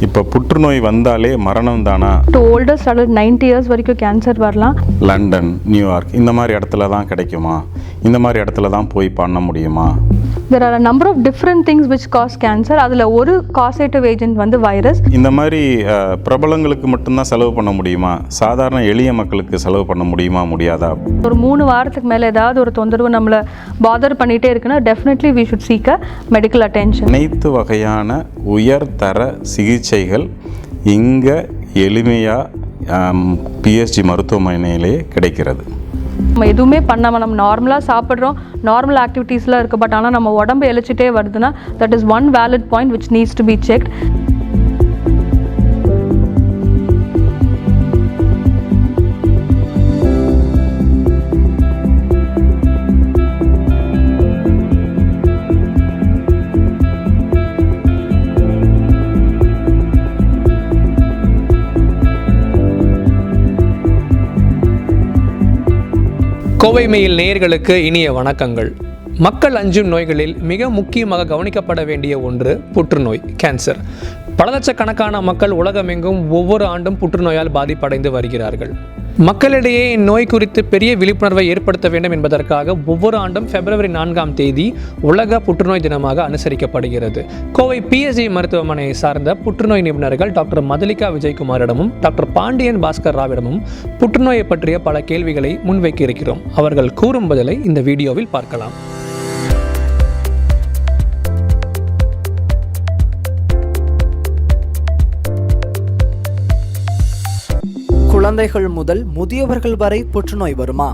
இப்போ புற்றுநோய் வந்தாலே மரணம் தானா? டு ஓல்டஸ்ட் அடல்ட் 90 இயர்ஸ் வரைக்கும் கேன்சர் வரலாம். லண்டன், நியூயார்க் இந்த மாதிரி இடத்துல தான் கிடைக்குமா? இந்த மாதிரி இடத்துல தான் போய் பண்ண முடியுமா? There are a number of different things which cause cancer. அதில் ஒரு காசேட்டிவ் ஏஜென்ட் வந்து வைரஸ். இந்த மாதிரி பிரபலங்களுக்கு மட்டும்தான் செலவு பண்ண முடியுமா? சாதாரண எளிய மக்களுக்கு செலவு பண்ண முடியுமா, முடியாதா? ஒரு 3 வாரத்துக்கு மேலே ஏதாவது ஒரு தொந்தரவு நம்மளை பாதர் பண்ணிகிட்டே இருக்குன்னா definitely we should seek a medical attention. அனைத்து வகையான உயர்தர சிகிச்சைகள் இங்கே எளிமையாக பிஎஸ்ஜி மருத்துவமனையிலேயே கிடைக்கிறது. நம்ம எதுவுமே பண்ணாமல் நம்ம நார்மலாக சாப்பிட்றோம், நார்மல் ஆக்டிவிட்டீஸ்லாம் இருக்குது, பட் ஆனால் நம்ம உடம்பு இழைச்சிட்டே வருதுன்னா that is one valid point which needs to be checked. Kovai mail நேயர்களுக்கு இனிய வணக்கங்கள். மக்கள் அஞ்சும் நோய்களில் மிக முக்கியமாக கவனிக்கப்பட வேண்டிய ஒன்று புற்றுநோய், கேன்சர். பல லட்சக்கணக்கான மக்கள் உலகமெங்கும் ஒவ்வொரு ஆண்டும் புற்றுநோயால் பாதிப்படைந்து வருகிறார்கள். மக்களிடையே இந்நோய் குறித்து பெரிய விழிப்புணர்வை ஏற்படுத்த வேண்டும் என்பதற்காக ஒவ்வொரு ஆண்டும் February 4 உலக புற்றுநோய் தினமாக அனுசரிக்கப்படுகிறது. கோவை பிஎஸ்ஜி மருத்துவமனையை சார்ந்த புற்றுநோய் நிபுணர்கள் டாக்டர் மதுலிகா விஜயகுமாரிடமும் டாக்டர் பாண்டியன் பாஸ்கர் ராவிடமும் புற்றுநோயை பற்றிய பல கேள்விகளை முன்வைக்க இருக்கிறோம். அவர்கள் கூறும் பதிலை இந்த வீடியோவில் பார்க்கலாம். குழந்தைகள் முதல் முதியவர்கள் வரை புற்றுநோய் வருமா?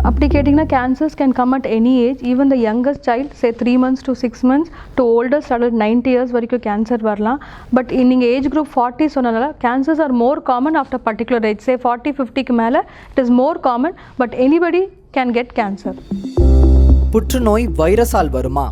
அப்படி கேட்டிங்கன்னா cancers can come at any age. Even the youngest child, say 3 months to 6 months to oldest adult 90 years வரைக்கும் கேன்சர் வரலாம். பட் நீங்கள் age group 40 சொன்னதால cancers are more common after particular age. Say 40-50க்கு மேலே it is more common, but anybody can get cancer. புற்றுநோய் வைரஸால் வருமா?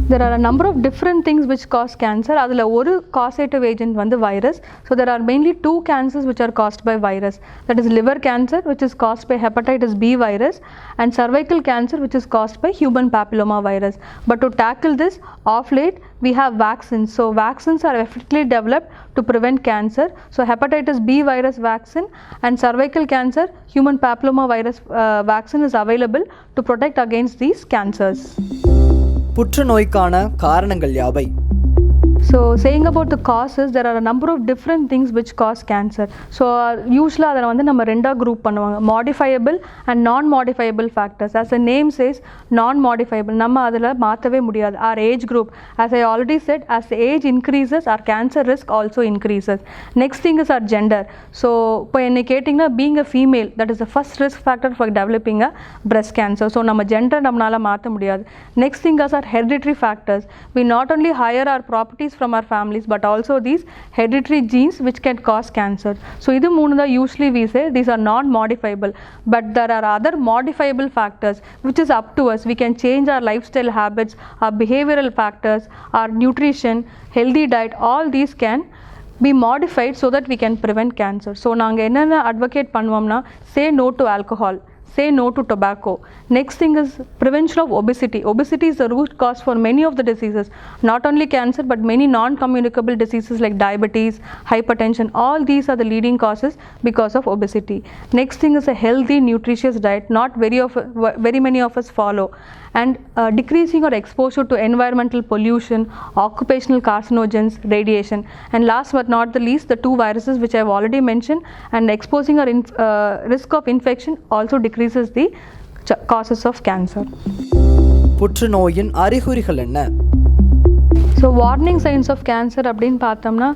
There are a number of different things which cause cancer. அதில் ஒரு causative agent வந்து virus. So there are mainly 2 cancers which are caused by virus. That is liver cancer which is caused by hepatitis B virus and cervical cancer which is caused by human papilloma virus. But to tackle this, of late we have vaccines. So vaccines are effectively developed to prevent cancer. So hepatitis B virus vaccine and cervical cancer human papilloma virus vaccine is available to protect against these cancers. புற்றுநோய்க்கான காரணங்கள் யாவை? So saying about the causes, there are a number of different things which cause cancer. So usually அதில் வந்து நம்ம ரெண்டாக group பண்ணுவாங்க, modifiable and non-modifiable factors. As the name says, non-modifiable, நம்ம அதில் மாற்றவே முடியாது. Our age group, as I already said, as the age increases, our cancer risk also increases. Next thing is our gender. So இப்போ என்னை கேட்டிங்கன்னா being a female, that is the first risk factor for developing a breast cancer. So நம்ம gender நம்மளால் மாற்ற முடியாது. Next thing is our hereditary factors. We not only hire our properties from our families but also these hereditary genes which can cause cancer. So idu moonu da usually we say these are non modifiable, but there are other modifiable factors which is up to us. We can change our lifestyle habits, our behavioral factors, our nutrition, healthy diet, all these can be modified so that we can prevent cancer. So naanga enna advocate பண்ணுவோம்னா say no to alcohol, say no to tobacco. Next thing is prevention of obesity. Obesity is the root cause for many of the diseases, not only cancer but many non-communicable diseases like diabetes, hypertension. All these are the leading causes because of obesity. Next thing is a healthy nutritious diet, not very many of us follow, and decreasing our exposure to environmental pollution, occupational carcinogens, radiation, and last but not the least the 2 viruses which I have already mentioned, and exposing our risk of infection also decreases the causes of cancer. புற்றுநோயின் அறிகுறிகள் என்ன? So warning signs of cancer அப்படின்னு பார்த்தோம்னா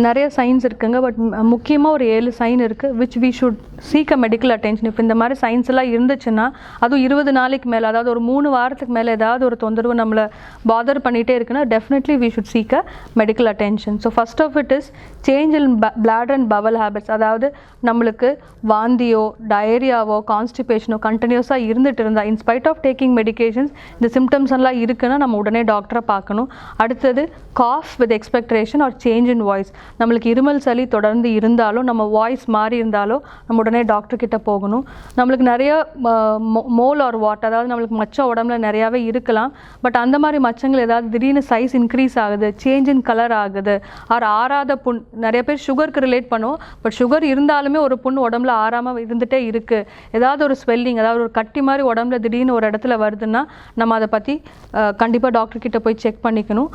நிறைய science இருக்குங்க, but முக்கியமாக ஒரு 7 sign இருக்குது which we should seek a medical attention. இப்போ இந்த மாதிரி சைன்ஸ் எல்லாம் இருந்துச்சுன்னா, அதுவும் 20 நாளைக்கு மேலே, அதாவது ஒரு 3 வாரத்துக்கு மேலே ஏதாவது ஒரு தொந்தரவு நம்மளை பாதர் பண்ணிகிட்டே இருக்குன்னா definitely we should seek a medical attention. So first of it is change in bladder and bowel habits. அதாவது நம்மளுக்கு வாந்தியோ டயரியாவோ கான்ஸ்டிபேஷனோ கண்டினியூஸாக இருந்துட்டு இருந்தால், இன்ஸ்பைட் ஆஃப் டேக்கிங் மெடிகேஷன்ஸ் இந்த சிம்டம்ஸ் எல்லாம் இருக்குன்னா நம்ம உடனே டாக்டரை பார்க்கணும். அடுத்தது cough with expectation or change in voice. நம்மளுக்கு இருமல் சளி தொடர்ந்து இருந்தாலும் நம்ம வாய்ஸ் மாறி இருந்தாலும் நம்ம உடனே டாக்டர் கிட்ட போகணும். நம்மளுக்கு நிறைய மோல் ஆர் வாட், அதாவது நம்மளுக்கு மச்சம் உடம்புல நிறையாவே இருக்கலாம். பட் அந்த மாதிரி மச்சங்கள் ஏதாவது திடீர்னு சைஸ் இன்க்ரீஸ் ஆகுது, சேஞ்ச் இன் கலர் ஆகுது, ஆர் ஆறாத புண். நிறைய பேர் சுகருக்கு ரிலேட் பண்ணுவோம், பட் சுகர் இருந்தாலுமே ஒரு புண் உடம்புல ஆறாமல் இருந்துகிட்டே இருக்குது. ஏதாவது ஒரு ஸ்வெல்லிங், அதாவது ஒரு கட்டி மாதிரி உடம்புல திடீர்னு ஒரு இடத்துல வருதுன்னா நம்ம அதை பற்றி கண்டிப்பாக டாக்டர் கிட்ட போய் செக் பண்ணிக்கணும்.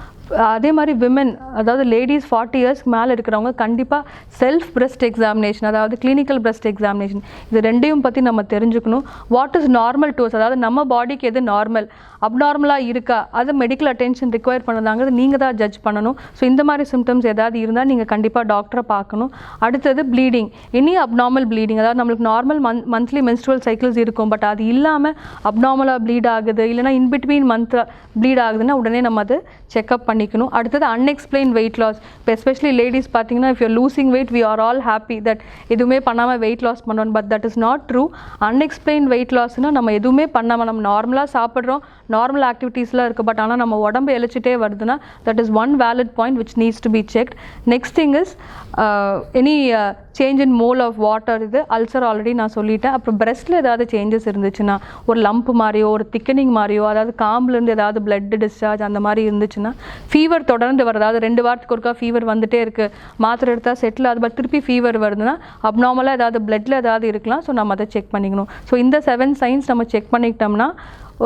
அதே மாதிரி விமன், அதாவது லேடிஸ் 40 இயர்ஸ்க்கு மேலே இருக்கிறவங்க கண்டிப்பாக செல்ஃப் பிரெஸ்ட் எக்ஸாமினேஷன், அதாவது கிளினிக்கல் பிரெஸ்ட் எக்ஸாமினேஷன், இது ரெண்டையும் பற்றி நம்ம தெரிஞ்சுக்கணும். What is normal to us, அதாவது நம்ம பாடிக்கு எது நார்மல், அப்நார்மலாக இருக்கா, அது மெடிக்கல் அட்டென்ஷன் ரிக்வயர் பண்ணதாங்கிறது நீங்கள் தான் ஜட்ஜ் பண்ணணும். ஸோ இந்த மாதிரி சிம்டம்ஸ் ஏதாவது இருந்தால் நீங்கள் கண்டிப்பாக டாக்டரை பார்க்கணும். அடுத்தது ப்ளீடிங், எனி அப்நார்மல் ப்ளீடிங், அதாவது நம்மளுக்கு நார்மல் மந்த்லி மென்ஸ்ட்ரல் சைக்கிள்ஸ் இருக்கும், பட் அது இல்லாமல் அப்நார்மலாக ப்ளீட் ஆகுது, இல்லைனா இன்பிட்வீன் மந்த் ப்ளீட் ஆகுதுன்னா உடனே நம்ம அது செக்அப் பண்ணிக்கணும். அடுத்தது அன்எக்ஸ்பிளைன் வெயிட் லாஸ். இப்போ எஸ்பெஷலி லேடிஸ் பார்த்தீங்கன்னா, if you're losing weight we are all happy that எதுவுமே பண்ணாமல் வெயிட் லாஸ் பண்ணணும், but that is not true. Unexplain weight லாஸ்னால் நம்ம எதுவுமே பண்ணாமல் நம்ம நார்மலாக சாப்பிட்றோம், நார்மல் ஆக்டிவிட்டீஸ்லாம் இருக்குது, பட் ஆனால் நம்ம உடம்பு இழைச்சிட்டே வருதுன்னா that is one valid point which needs to be checked. Next thing is any change in mole of water, இது அல்சர் ஆல்ரெடி நான் சொல்லிட்டேன். அப்புறம் பிரெஸ்ட்டில் ஏதாவது சேஞ்சஸ் இருந்துச்சுன்னா, ஒரு லம்ப் மாதிரியோ ஒரு திக்கனிங் மாதிரியோ, அதாவது காம்புலேருந்து ஏதாவது பிளட் டிஸ்சார்ஜ் அந்த மாதிரி இருந்துச்சுன்னா, ஃபீவர் தொடர்ந்து வருது, அதாவது 2 வாரத்துக்கு ஒருக்கா ஃபீவர் வந்துட்டே இருக்குது, மாத்திரை எடுத்தால் செட்டில் ஆகுது, பட் திருப்பி ஃபீவர் வருதுன்னா அப்நார்மலாக ஏதாவது பிளட்டில் ஏதாவது இருக்கலாம். ஸோ நம்ம அதை செக் பண்ணிக்கணும். ஸோ இந்த 7 சைன்ஸ் நம்ம செக் பண்ணிக்கிட்டோம்னா,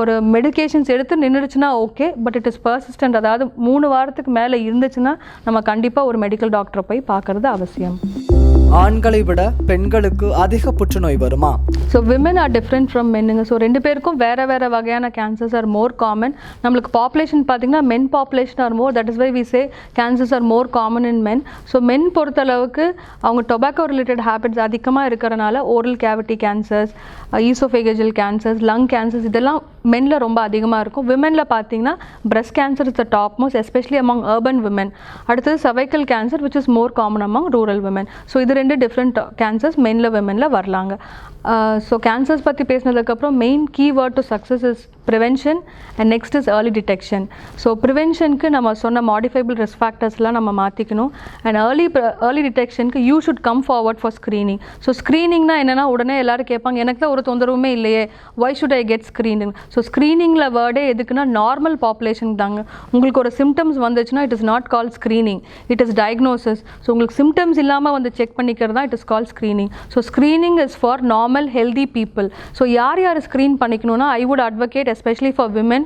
ஒரு மெடிகேஷன்ஸ் எடுத்து நின்றுடுச்சுன்னா okay, but it is persistent, அதாவது 3 வாரத்துக்கு மேலே இருந்துச்சுன்னா நம்ம கண்டிப்பாக ஒரு மெடிக்கல் டாக்டரை போய் பார்க்குறது அவசியம். ஆண்களை விட பெண்களுக்கு அதிக புற்றுநோய் வருமா? So women are different from மென்னுங்க. ஸோ 2 பேருக்கும் வேறு வேறு வகையான கேன்சர்ஸ் ஆர் மோர் காமன். நம்மளுக்கு பாப்புலேஷன் பார்த்திங்கன்னா men population are more, that is why we say cancers are more common in men. So men பொறுத்தளவுக்கு அவங்க டொபாக்கோ ரிலேட்டட் ஹேபிட்ஸ் அதிகமாக இருக்கிறனால oral cavity cancers, oesophageal cancers, lung cancers இதெல்லாம் மென்னில் ரொம்ப அதிகமாக இருக்கும். விமனில் பார்த்தீங்கன்னா breast cancer is the top most, especially among urban women. அடுத்தது cervical cancer which is more common among rural women. So இது 2 டிஃப்ரெண்ட் கேன்சர்ஸ் மென்னில் விமனில் வரலாங்க. ஸோ கேன்சர்ஸ் பற்றி பேசினதுக்கப்புறம் main keyword to success is prevention and next is early detection. So ப்ரிவென்ஷனுக்கு நம்ம சொன்ன modifiable risk ஃபேக்டர்ஸ்லாம் நம்ம மாற்றிக்கணும். அண்ட் ஏர்லி டிடெக்ஷனுக்கு you should come forward for screening. So ஸ்க்ரீனிங்னா என்னென்னா, உடனே எல்லோரும் கேட்பாங்க, எனக்கு தான் ஒரு தொந்தரவுமே இல்லையே, why should I get screening. So ஸ்க்ரீனிங்கில் வேர்டே எதுக்குன்னா நார்மல் பாப்புலேஷன் தாங்க. உங்களுக்கு ஒரு சிம்டம்ஸ் வந்துச்சுன்னா it is not call screening, it is diagnosis. So உங்களுக்கு சிம்டம்ஸ் இல்லாமல் வந்து செக் பண்ணிக்கிறது தான் it is call screening. So screening is for normal healthy people. So யார் ஸ்க்ரீன் பண்ணிக்கணும்னா, I would advocate especially for women,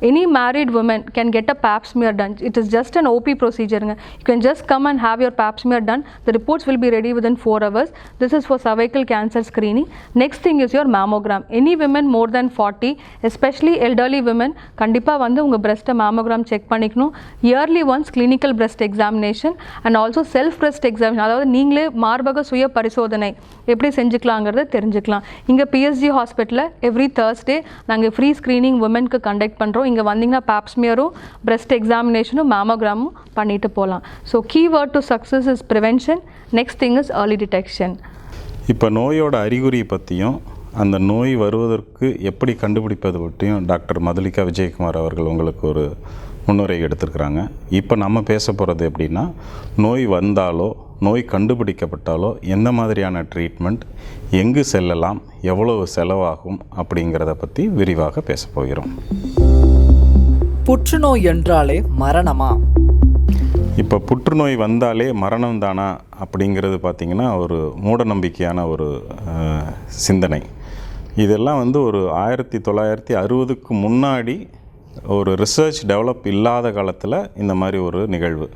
any married woman can get a pap smear done. It is just an OP procedure. You can just come and have your pap smear done. The reports will be ready within 4 hours. This is for cervical cancer screening. Next thing is your mammogram. Any women more than 40, especially elderly women, கண்டிப்பாக வந்து உங்கள் breast mammogram check பண்ணிக்கணும். Yearly once clinical breast examination and also self breast examination, அதாவது நீங்களே மார்பக சுய பரிசோதனை எப்படி செஞ்சுக்கலாங்கிறத தெரிஞ்சுக்கலாம். இங்கே PSG ஹாஸ்பிட்டலில் எவ்ரி Thursday நாங்கள் ஃப்ரீ ஸ்க்ரீனிங் உமனுக்கு கண்டக்ட் பண்ணுறோம். இங்கே வந்தீங்கன்னா பேப்ஸ்மியரும் பிரெஸ்ட் எக்ஸாமினேஷனும் மேமோகிராமும் பண்ணிட்டு போகலாம். So keyword to success is prevention. Next thing is early detection. இப்போ நோயோட அறிகுறி பற்றியும் அந்த நோய் வருவதற்கு எப்படி கண்டுபிடிப்பது பற்றியும் டாக்டர் மதுலிகா விஜயகுமார் அவர்கள் உங்களுக்கு ஒரு முன்னுரை எடுத்திருக்கிறாங்க. இப்போ நம்ம பேச போகிறது எப்படின்னா, நோய் வந்தாலோ நோய் கண்டுபிடிக்கப்பட்டாலோ எந்த மாதிரியான ட்ரீட்மெண்ட், எங்கு செல்லலாம், எவ்வளவு செலவாகும் அப்படிங்கிறத பற்றி விரிவாக பேச போகிறோம். புற்றுநோய் என்றாலே மரணமா? இப்போ புற்றுநோய் வந்தாலே மரணம் தானா அப்படிங்கிறது பார்த்திங்கன்னா ஒரு மூடநம்பிக்கையான ஒரு சிந்தனை. இதெல்லாம் வந்து ஒரு 1960க்கு முன்னாடி ஒரு ரிசர்ச் டெவலப் இல்லாத காலத்தில் இந்த மாதிரி ஒரு நிகழ்வு.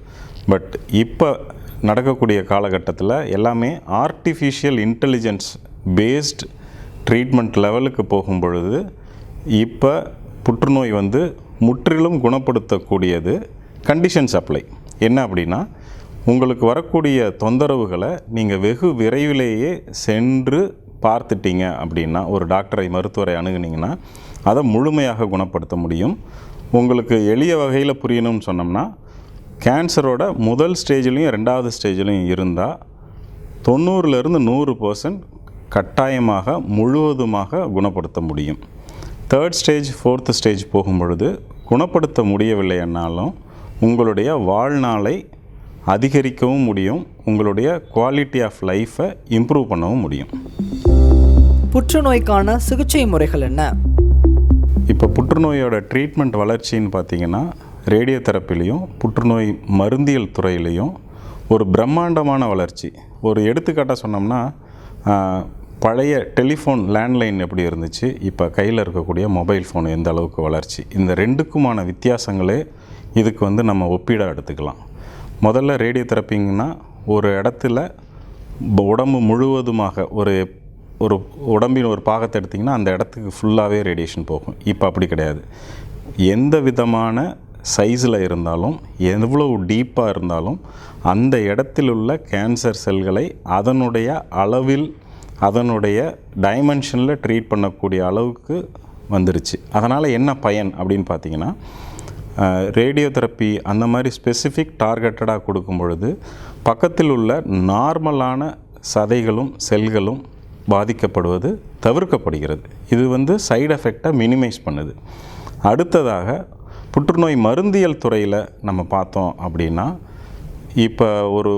பட் இப்போ நடக்கக்கூடிய காலகட்டத்தில் எல்லாமே ஆர்டிஃபிஷியல் இன்டெலிஜென்ஸ் பேஸ்ட் ட்ரீட்மெண்ட் லெவலுக்கு போகும் பொழுது இப்போ புற்றுநோய் வந்து முற்றிலும் குணப்படுத்தக்கூடியது. Conditions apply. என்ன அப்படின்னா, உங்களுக்கு வரக்கூடிய தொந்தரவுகளை நீங்கள் வெகு விரைவிலேயே சென்று பார்த்துட்டீங்க அப்படின்னா, ஒரு டாக்டரை மருத்துவரை அணுகுனீங்கன்னா அதை முழுமையாக குணப்படுத்த முடியும். உங்களுக்கு எளிய வகையில் புரியணும்னு சொன்னோம்னா, கேன்சரோட முதல் ஸ்டேஜ்லேயும் 2வது ஸ்டேஜ்லேயும் இருந்தால் 90% 100% கட்டாயமாக முழுவதுமாக குணப்படுத்த முடியும். 3rd ஸ்டேஜ் 4th ஸ்டேஜ் போகும் பொழுது குணப்படுத்த முடியவில்லைன்னாலும் உங்களுடைய வாழ்நாளை அதிகரிக்கவும் முடியும், உங்களுடைய குவாலிட்டி ஆஃப் லைஃப்பை இம்ப்ரூவ் பண்ணவும் முடியும். புற்றுநோய்க்கான சிகிச்சை முறைகள் என்ன? இப்போ புற்றுநோயோட ட்ரீட்மெண்ட் வளர்ச்சின்னு பார்த்திங்கன்னா ரேடியோ தெரப்பிலையும் புற்றுநோய் மருந்தியல் துறையிலையும் ஒரு பிரம்மாண்டமான வளர்ச்சி. ஒரு எடுத்துக்காட்டாக சொன்னோம்னா பழைய டெலிஃபோன் லேண்ட்லைன் எப்படி இருந்துச்சு, இப்போ கையில் இருக்கக்கூடிய மொபைல் ஃபோன் எந்த அளவுக்கு வளர்ச்சி, இந்த ரெண்டுக்குமான வித்தியாசங்களே இதுக்கு வந்து நம்ம ஒப்பீடாக எடுத்துக்கலாம். முதல்ல ரேடியோ தெரப்பிங்கன்னா ஒரு இடத்துல உடம்பு முழுவதுமாக ஒரு உடம்பின் ஒரு பாகத்தை எடுத்திங்கன்னா அந்த இடத்துக்கு ஃபுல்லாகவே ரேடியேஷன் போகும். இப்போ அப்படி கிடையாது. எந்த விதமான சைஸில் இருந்தாலும் எவ்வளவு டீப்பாக இருந்தாலும் அந்த இடத்தில் உள்ள கேன்சர் செல்களை அதனுடைய அளவில் அதனுடைய டைமென்ஷனில் ட்ரீட் பண்ணக்கூடிய அளவுக்கு வந்துருச்சு. அதனால் என்ன பயன் அப்படின்னு பார்த்திங்கன்னா, ரேடியோ தெரப்பி அந்த மாதிரி ஸ்பெசிஃபிக் டார்கெட்டடாக கொடுக்கும் பொழுது பக்கத்தில் உள்ள நார்மலான சதைகளும் செல்களும் பாதிக்கப்படுவது தவிர்க்கப்படுகிறது. இது வந்து சைடு எஃபெக்டை மினிமைஸ் பண்ணுது. அடுத்ததாக புற்றுநோய் மருந்தியல் துறையில் நம்ம பார்த்தோம் அப்படின்னா, இப்போ ஒரு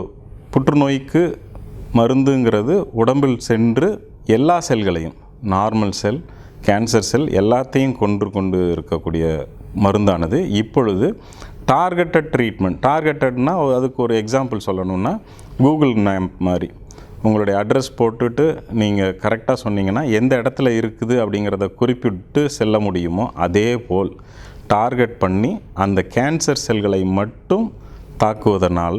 புற்றுநோய்க்கு மருந்துங்கிறது உடம்பில் சென்று எல்லா செல்களையும், நார்மல் செல், கேன்சர் செல் எல்லாத்தையும் கொண்டு இருக்கக்கூடிய மருந்தானது இப்பொழுது டார்கெட்டட் ட்ரீட்மெண்ட். டார்கெட்டட்னா அதுக்கு ஒரு எக்ஸாம்பிள் சொல்லணுன்னா கூகுள் மேப் மாதிரி உங்களுடைய அட்ரஸ் போட்டுட்டு நீங்கள் கரெக்டாக சொன்னீங்கன்னா எந்த இடத்துல இருக்குது அப்படிங்கிறத குறிப்பிட்டு செல்ல முடியுமோ அதே போல் டார்கெட் பண்ணி அந்த கேன்சர் செல்களை மட்டும் தாக்குவதனால்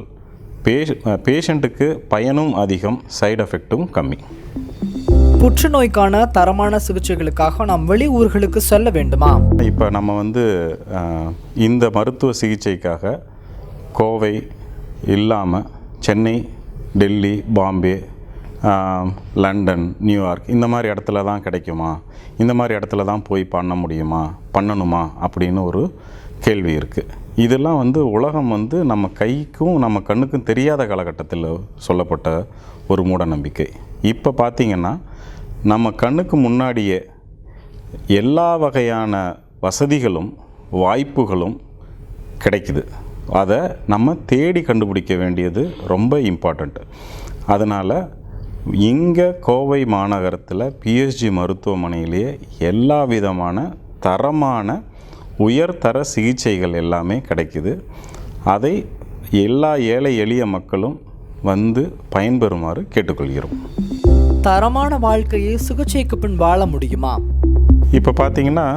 பேஷண்ட்டுக்கு பயனும் அதிகம், சைடு எஃபெக்டும் கம்மி. புற்றுநோய்க்கான தரமான சிகிச்சைகளுக்காக நாம் வெளி ஊர்களுக்கு செல்ல வேண்டுமா? இப்போ நம்ம வந்து இந்த மருத்துவ சிகிச்சைக்காக கோவை இல்லாமல் சென்னை, டெல்லி, பாம்பே, லண்டன், நியூயார்க் இந்த மாதிரி இடத்துல தான் கிடைக்குமா, இந்த மாதிரி இடத்துல தான் போய் பண்ணணுமா அப்படின்னு ஒரு கேள்வி இருக்குது. இதெல்லாம் வந்து உலகம் வந்து நம்ம கைக்கும் நம்ம கண்ணுக்கும் தெரியாத காலகட்டத்தில் சொல்லப்பட்ட ஒரு மூட நம்பிக்கை. இப்போ பார்த்திங்கன்னா நம்ம கண்ணுக்கு முன்னாடியே எல்லா வகையான வசதிகளும் வாய்ப்புகளும் கிடைக்குது. அதை நம்ம தேடி கண்டுபிடிக்க வேண்டியது ரொம்ப இம்பார்ட்டண்ட்டு. அதனால் இங்கே கோவை மாநகரத்தில் பிஎஸ்ஜி மருத்துவமனையிலேயே எல்லா விதமான தரமான உயர்தர சிகிச்சைகள் எல்லாமே கிடைக்குது. அதை எல்லா ஏழை எளிய மக்களும் வந்து பயன்பெறுமாறு கேட்டுக்கொள்கிறோம். தரமான வாழ்க்கையை சிகிச்சைக்கு பின் வாழ முடியுமா? இப்போ பார்த்திங்கன்னா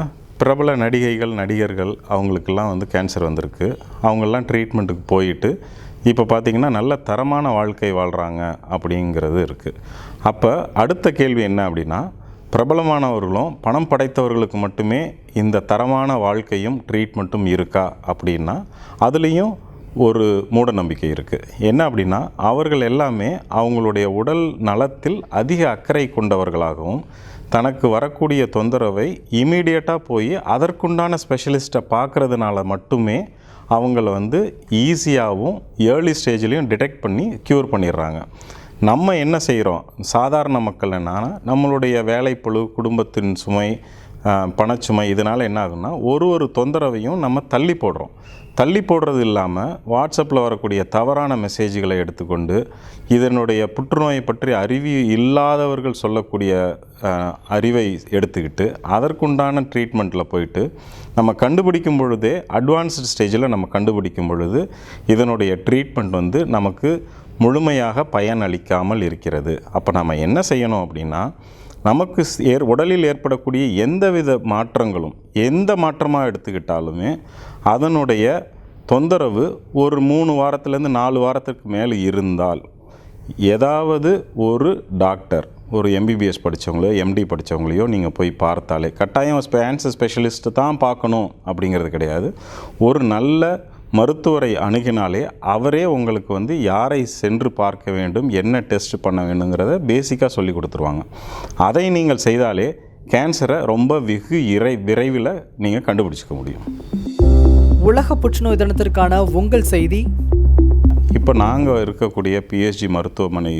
பிரபல நடிகைகள், நடிகர்கள் அவங்களுக்கெல்லாம் வந்து கேன்சர் வந்திருக்கு. அவங்கெல்லாம் ட்ரீட்மெண்ட்டுக்கு போயிட்டு இப்போ பார்த்திங்கன்னா நல்ல தரமான வாழ்க்கை வாழ்கிறாங்க அப்படிங்கிறது இருக்குது. அப்போ அடுத்த கேள்வி என்ன அப்படின்னா, பிரபலமானவர்களும் பணம் படைத்தவர்களுக்கு மட்டுமே இந்த தரமான வாழ்க்கையும் ட்ரீட்மெண்ட்டும் இருக்கா அப்படின்னா அதுலேயும் ஒரு மூட நம்பிக்கை இருக்குது. என்ன அப்படின்னா, அவர்கள் எல்லாமே அவங்களுடைய உடல் நலத்தில் அதிக அக்கறை கொண்டவர்களாகவும் தனக்கு வரக்கூடிய தொந்தரவை இமீடியட்டாக போய் அதற்குண்டான ஸ்பெஷலிஸ்ட்டை பார்க்குறதுனால மட்டுமே அவங்கள வந்து ஈஸியாகவும் ஏர்லி ஸ்டேஜ்லேயும் டிடெக்ட் பண்ணி க்யூர் பண்ணிடுறாங்க. நம்ம என்ன செய்கிறோம், சாதாரண மக்கள் என்னன்னா நம்மளுடைய வேலைப்பளு, குடும்பத்தின் சுமை, பணச்சுமை, இதனால் என்ன ஆகுன்னா ஒரு தொந்தரவையும் நம்ம தள்ளி போடுறது இல்லாமல் வாட்ஸ்அப்பில் வரக்கூடிய தவறான மெசேஜ்களை எடுத்துக்கொண்டு இதனுடைய புற்றுநோயை பற்றி அறிவு இல்லாதவர்கள் சொல்லக்கூடிய அறிவை எடுத்துக்கிட்டு அதற்குண்டான ட்ரீட்மெண்ட்டில் போயிட்டு நம்ம கண்டுபிடிக்கும் பொழுதே அட்வான்ஸ்டு ஸ்டேஜில் நம்ம கண்டுபிடிக்கும் பொழுது இதனுடைய ட்ரீட்மெண்ட் வந்து நமக்கு முழுமையாக பயனளிக்காமல் இருக்கிறது. அப்போ நம்ம என்ன செய்யணும் அப்படின்னா, நமக்கு உடலில் ஏற்படக்கூடிய எந்தவித மாற்றங்களும் எந்த மாற்றமாக எடுத்துக்கிட்டாலுமே அதனுடைய தொந்தரவு ஒரு 3 வாரத்துலேருந்து 4 வாரத்துக்கு மேலே இருந்தால் ஏதாவது ஒரு டாக்டர், ஒரு எம்பிபிஎஸ் படித்தவங்களோ எம்டி படித்தவங்களையோ நீங்கள் போய் பார்த்தாலே, கட்டாயம் கேன்சர் ஸ்பெஷலிஸ்ட்டு தான் பார்க்கணும் அப்படிங்கிறது கிடையாது. ஒரு நல்ல மருத்துவரை அணுகினாலே அவரே உங்களுக்கு வந்து யாரை சென்று பார்க்க வேண்டும், என்ன டெஸ்ட் பண்ண வேண்டுங்கிறத பேசிக்காக சொல்லி கொடுத்துருவாங்க. அதை நீங்கள் செய்தாலே கேன்சரை ரொம்ப வெகு விரைவில் நீங்கள் கண்டுபிடிச்சிக்க முடியும். உலக புற்றுநோய் தினத்திற்கான உங்கள் செய்தி. இப்போ நாங்கள் இருக்கக்கூடிய பிஎஸ்ஜி மருத்துவமனை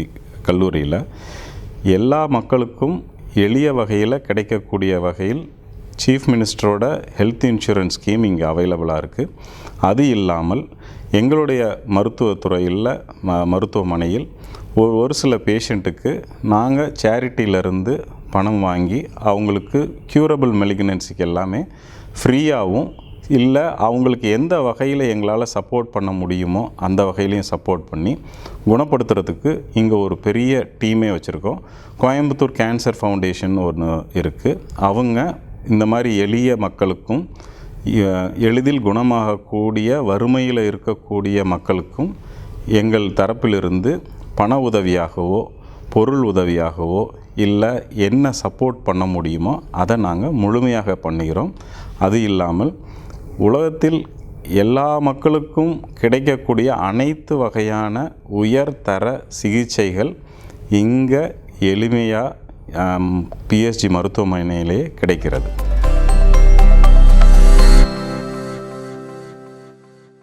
கல்லூரியில் எல்லா மக்களுக்கும் எளிய வகையில் கிடைக்கக்கூடிய வகையில் சீஃப் மினிஸ்டரோட ஹெல்த் இன்சூரன்ஸ் ஸ்கீம் இங்கே அவைலபிளாக இருக்குது. அது இல்லாமல் எங்களுடைய மருத்துவத்துறையில் மருத்துவமனையில் ஒரு சில பேஷண்ட்டுக்கு நாங்கள் சேரிட்டியிலேருந்து பணம் வாங்கி அவங்களுக்கு க்யூரபிள் மெலிக்னன்சிக்கு எல்லாமே ஃப்ரீயாகவும் இல்லை அவங்களுக்கு எந்த வகையில் எங்களால் சப்போர்ட் பண்ண முடியுமோ அந்த வகையிலையும் சப்போர்ட் பண்ணி குணப்படுத்துறதுக்கு இங்கே ஒரு பெரிய டீமே வச்சுருக்கோம். கோயம்புத்தூர் கேன்சர் ஃபவுண்டேஷன் ஒன்று இருக்குது. அவங்க இந்த மாதிரி எளிய மக்களுக்கும் எளிதில் குணமாகக்கூடிய வறுமையில் இருக்கக்கூடிய மக்களுக்கும் எங்கள் தரப்பிலிருந்து பண உதவியாகவோ பொருள் உதவியாகவோ இல்லை என்ன சப்போர்ட் பண்ண முடியுமோ அதை நாங்கள் முழுமையாக பண்ணுகிறோம். அது இல்லாமல் உலகத்தில் எல்லா மக்களுக்கும் கிடைக்கக்கூடிய அனைத்து வகையான உயர்தர சிகிச்சைகள் இங்கே எளிமையாக பிஎஸ்ஜி மருத்துவமனையிலேயே கிடைக்கிறது.